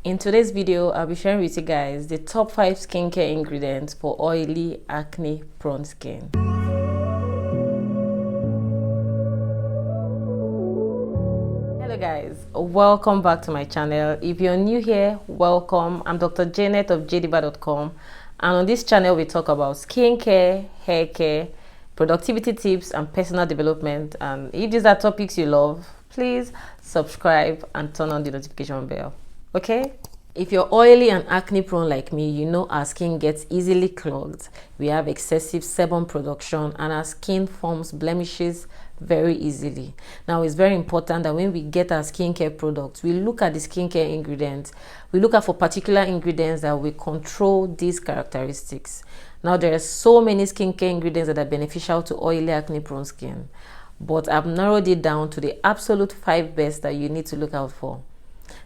In today's video, I'll be sharing with you guys the top 5 skincare ingredients for oily, acne-prone skin. Hello guys, welcome back to my channel. If you're new here, welcome. I'm Dr. Janet of jdiva.com, and on this channel we talk about skincare, hair care, productivity tips, and personal development. And if these are topics you love, please subscribe and turn on the notification bell. Okay? If you're oily and acne prone like me, you know our skin gets easily clogged. We have excessive sebum production and our skin forms blemishes very easily. Now, it's very important that when we get our skincare products, we look at the skincare ingredients. We look at for particular ingredients that will control these characteristics. Now, there are so many skincare ingredients that are beneficial to oily acne prone skin, but I've narrowed it down to the absolute 5 best that you need to look out for.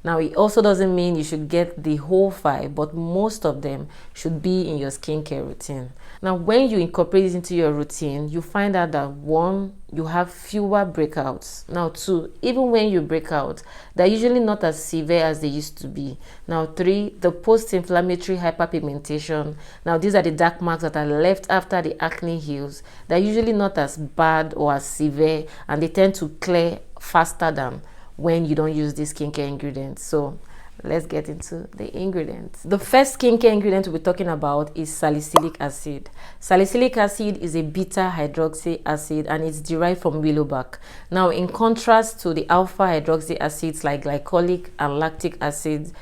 Now, it also doesn't mean you should get the whole 5, but most of them should be in your skincare routine. Now, when you incorporate it into your routine, you find out that 1, you have fewer breakouts. Now 2, even when you break out, they're usually not as severe as they used to be. Now 3, the post-inflammatory hyperpigmentation. Now these are the dark marks that are left after the acne heals. They're usually not as bad or as severe, and they tend to clear faster than when you don't use these skincare ingredients. So let's get into the ingredients. The first skincare ingredient we'll be talking about is salicylic acid. Salicylic acid is a beta hydroxy acid and it's derived from willow bark. Now, in contrast to the alpha hydroxy acids like glycolic and lactic acids,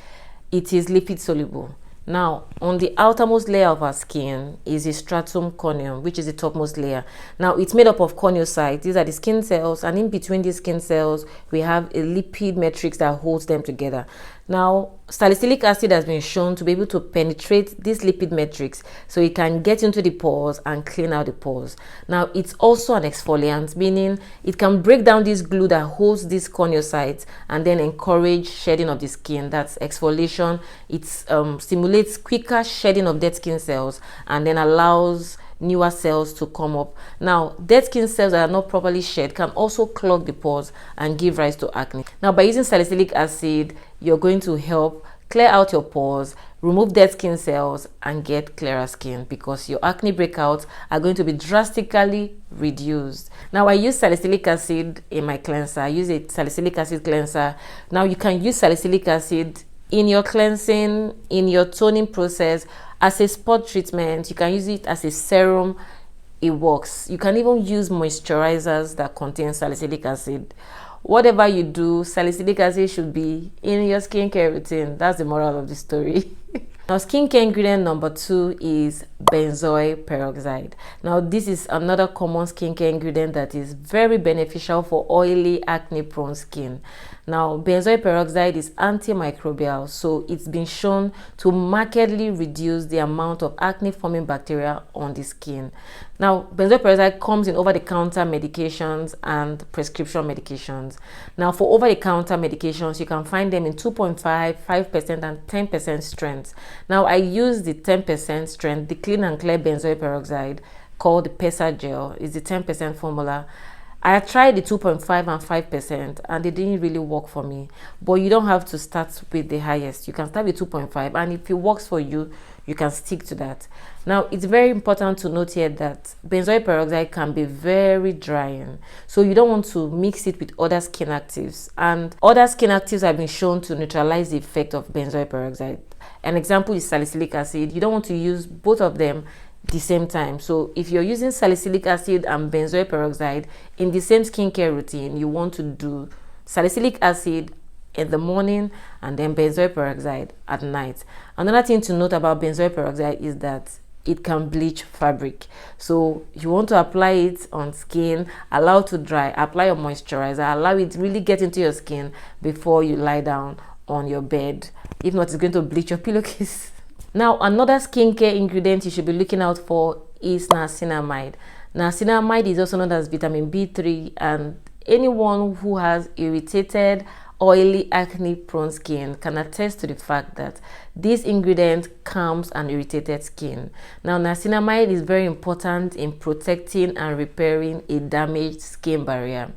it is lipid soluble. Now, on the outermost layer of our skin is a stratum corneum, which is the topmost layer. Now, it's made up of corneocytes. These are the skin cells, and in between these skin cells, we have a lipid matrix that holds them together. Now, salicylic acid has been shown to be able to penetrate this lipid matrix so it can get into the pores and clean out the pores. Now, it's also an exfoliant, meaning it can break down this glue that holds these corneocytes and then encourage shedding of the skin. That's exfoliation. It stimulates quicker shedding of dead skin cells and then allows newer cells to come up. Now, dead skin cells that are not properly shed can also clog the pores and give rise to acne. Now, by using salicylic acid, you're going to help clear out your pores, remove dead skin cells, and get clearer skin because your acne breakouts are going to be drastically reduced. Now, I use salicylic acid in my cleanser. I use a salicylic acid cleanser. Now, you can use salicylic acid in your cleansing, in your toning process, as a spot treatment. You can use it as a serum. It works. You can even use moisturizers that contain salicylic acid. Whatever you do, salicylic acid should be in your skincare routine. That's the moral of the story. Now, skincare ingredient number 2 is benzoyl peroxide. Now, this is another common skincare ingredient that is very beneficial for oily, acne-prone skin. Now, benzoyl peroxide is antimicrobial, so it's been shown to markedly reduce the amount of acne-forming bacteria on the skin. Now, benzoyl peroxide comes in over-the-counter medications and prescription medications. Now, for over-the-counter medications, you can find them in 2.5, 5%, and 10% strengths. Now, I use the 10% strength, the Clean and Clear benzoyl peroxide called the PESA gel. It's the 10% formula. I tried the 2.5 and 5% and they didn't really work for me. But you don't have to start with the highest. You can start with 2.5, and if it works for you, you can stick to that. Now, it's very important to note here that benzoyl peroxide can be very drying. So you don't want to mix it with other skin actives. And other skin actives have been shown to neutralize the effect of benzoyl peroxide. An example is salicylic acid. You don't want to use both of them the same time. So if you're using salicylic acid and benzoyl peroxide in the same skincare routine, you want to do salicylic acid in the morning and then benzoyl peroxide at night. Another thing to note about benzoyl peroxide is that it can bleach fabric. So you want to apply it on skin, allow it to dry, apply your moisturizer, allow it to really get into your skin before you lie down on your bed. If not, it's going to bleach your pillowcase. Now, another skincare ingredient you should be looking out for is niacinamide. Niacinamide is also known as vitamin B3, and anyone who has irritated, oily, acne-prone skin can attest to the fact that this ingredient calms an irritated skin. Now, niacinamide is very important in protecting and repairing a damaged skin barrier.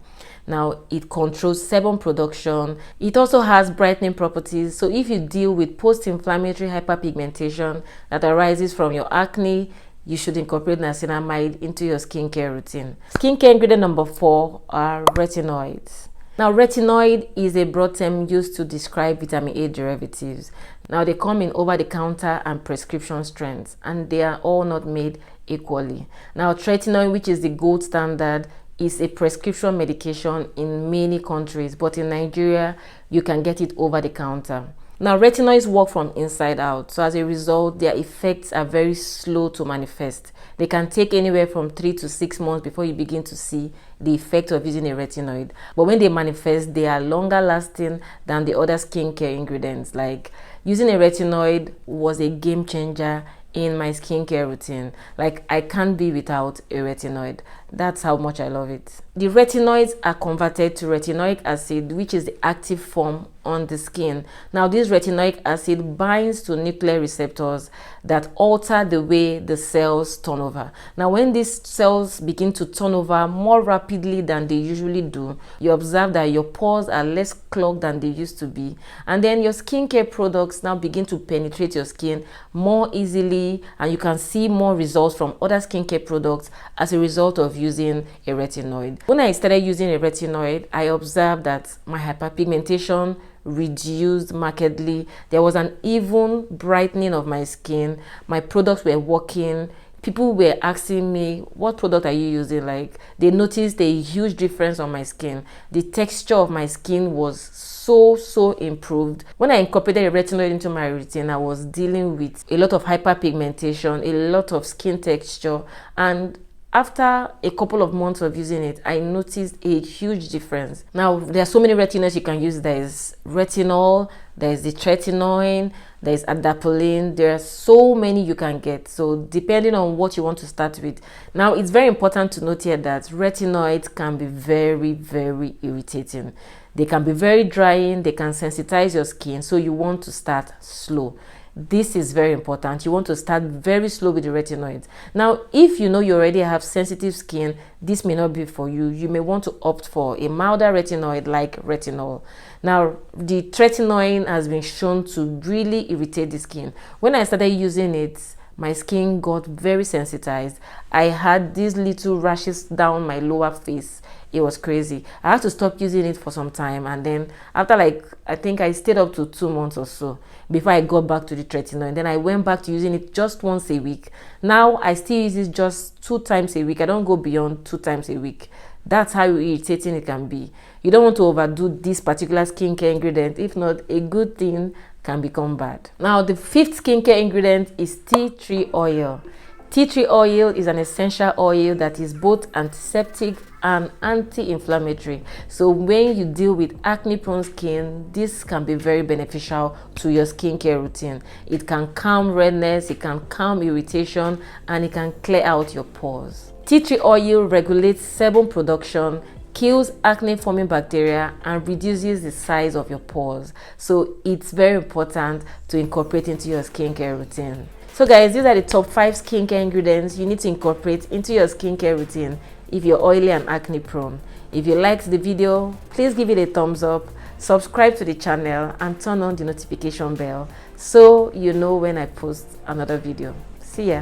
Now it controls sebum production. It also has brightening properties. So if you deal with post-inflammatory hyperpigmentation that arises from your acne, you should incorporate niacinamide into your skincare routine. Skincare ingredient number 4 are retinoids. Now, retinoid is a broad term used to describe vitamin A derivatives. Now, they come in over-the-counter and prescription strengths, and they are all not made equally. Now, retinoid, which is the gold standard, is a prescription medication in many countries, but in Nigeria, you can get it over the counter. Now, retinoids work from inside out, so as a result, their effects are very slow to manifest. They can take anywhere from 3 to 6 months before you begin to see the effect of using a retinoid. But when they manifest, they are longer lasting than the other skincare ingredients. Like, using a retinoid was a game changer in my skincare routine. Like, I can't be without a retinoid. That's how much I love it. The retinoids are converted to retinoic acid, which is the active form on the skin. Now, this retinoic acid binds to nuclear receptors that alter the way the cells turn over. Now, when these cells begin to turn over more rapidly than they usually do, you observe that your pores are less clogged than they used to be. And then your skincare products now begin to penetrate your skin more easily, and you can see more results from other skincare products as a result of using a retinoid. When I started using a retinoid, I observed that my hyperpigmentation reduced markedly. There was an even brightening of my skin. My products were working. People were asking me, what product are you using? Like, they noticed a huge difference on my skin. The texture of my skin was so improved. When I incorporated a retinoid into my routine, I was dealing with a lot of hyperpigmentation, a lot of skin texture, and after a couple of months of using it, I noticed a huge difference. Now, there are so many retinoids you can use. There is retinol, there is the tretinoin, there is adapalene. There are so many you can get. So depending on what you want to start with. Now, it's very important to note here that retinoids can be very irritating. They can be very drying. They can sensitize your skin. So you want to start slow. This is very important. You want to start very slow with the retinoids. Now, if you know you already have sensitive skin, this may not be for you. You may want to opt for a milder retinoid like retinol. Now, the tretinoin has been shown to really irritate the skin. When I started using it, my skin got very sensitized. I had these little rashes down my lower face. It was crazy. I had to stop using it for some time, and then after, like, I think I stayed up to 2 months or so before I got back to the tretinoin. Then I went back to using it just once a week. Now I still use it just 2 times a week. I don't go beyond 2 times a week. That's how irritating it can be. You don't want to overdo this particular skincare ingredient. If not, a good thing can become bad. Now, the 5th skincare ingredient is tea tree oil. Tea tree oil is an essential oil that is both antiseptic and anti-inflammatory. So when you deal with acne-prone skin, this can be very beneficial to your skincare routine. It can calm redness, it can calm irritation, and it can clear out your pores. Tea tree oil regulates sebum production, kills acne-forming bacteria, and reduces the size of your pores. So it's very important to incorporate into your skincare routine. So guys, these are the top 5 skincare ingredients you need to incorporate into your skincare routine if you're oily and acne prone. If you liked the video, please give it a thumbs up, subscribe to the channel, and turn on the notification bell so you know when I post another video. See ya.